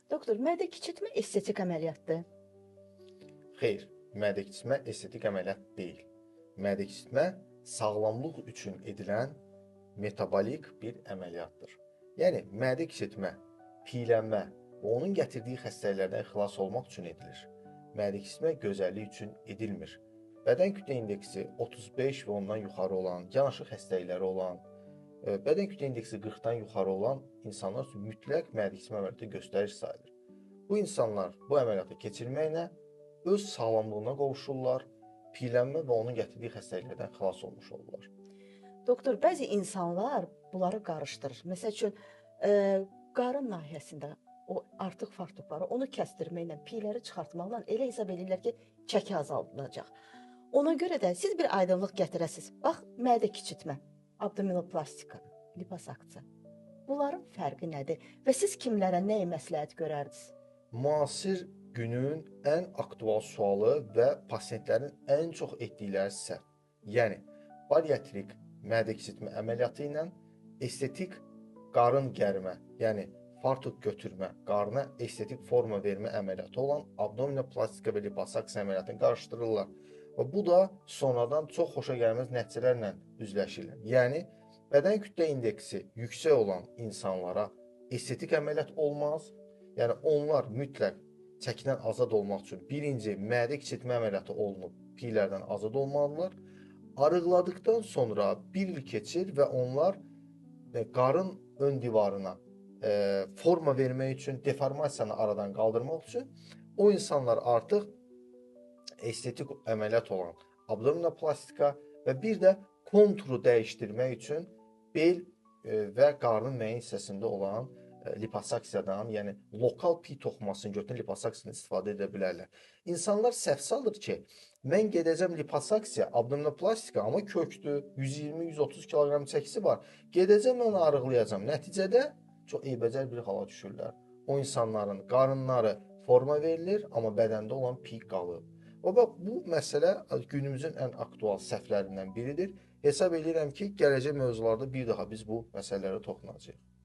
Doktor, mədə kiçiltmə estetik əməliyyatdır. Xeyr, mədə kiçiltmə estetik əməliyyat deyil. Mədə kiçiltmə sağlamlıq üçün edilən metabolik bir əməliyyatdır. Yəni mədə kiçiltmə, piyələnmə və onun gətirdiyi xəstəliklərdən xilas olmaq üçün edilir. Mədə kiçiltmə gözəllik üçün edilmir. Bədən kütlə indeksi 35 və ondan yuxarı olan, yanaşı xəstəlikləri olan, bədən kütlə indeksi 40-dan yuxarı olan insanlar üçün mütləq mədə kiçiltmə əməliyyatı göstəriş sayılır. Bu insanlar bu əməliyyatı keçirməklə öz sağlamlığına qovuşurlar, piyələnmə və onun gətirdiyi xəstəliklərdən xilas olmuş olurlar. Doktor, bəzi insanlar bunları qarışdırır. Məsəl üçün, qarın nahiyəsində o artıq fartukları, onu kəsdirməklə, piyləri çıxartmaqla elə hesab edirlər ki, çəki azaldılacaq. Ona görə də siz bir aydınlıq gətirəsiniz. Bax, mədə kiçiltmə, abdominoplastika, liposaksiya. Bunların fərqi nədir və siz kimlərə nəyi məsləhət görərdiniz? Müasir günün ən aktual sualı və pasientlərin ən çox etdikləri səhv. Yəni bariatrik mədə kiçiltmə əməliyyatı ilə estetik qarın gərmə, yəni fartuk götürmə, qarına estetik forma vermə əməliyyatı olan abdominoplastika və liposaksiya əməliyyatını qarışdırırlar. Və bu da sonradan çox xoşagəlməz nəticələrlə üzləşirlər. Yəni bədən kütlə indeksi yüksək olan insanlara estetik əməliyyat olmaz. Yəni onlar mütləq çəkidən azad olmaq üçün birinci mədə kiçiltmə əməliyyatı olunub piylərdən azad olmalıdırlar. Arıqladıkdan sonra bir il keçir və onlar qarın ön divarına forma vermək üçün, deformasiyanı aradan qaldırmaq üçün o insanlar artıq estetik əməliyyat olan abdominoplastika və bir də konturu dəyişdirmək üçün bel və qarnın müəyyən hissəsində olan liposaksiyadan, yəni lokal piy toxumasını götürən liposaksiyadan istifadə edə bilərlər. İnsanlar səhv salır ki, mən gedəcəm liposaksiya, abdominoplastika, amma kökdür, 120-130 kiloqram çəkisi var. Gedəcəm onu arıqlayacam. Nəticədə çox eybəcər bir hala düşürlər. O insanların qarınları forma verilir, amma bədəndə olan piy qalır. Və bax, bu məsələ günümüzün ən aktual səhvlərindən biridir. Hesab edirəm ki, gələcək mövzularda bir daha biz bu məsələlərə toxunacağıq.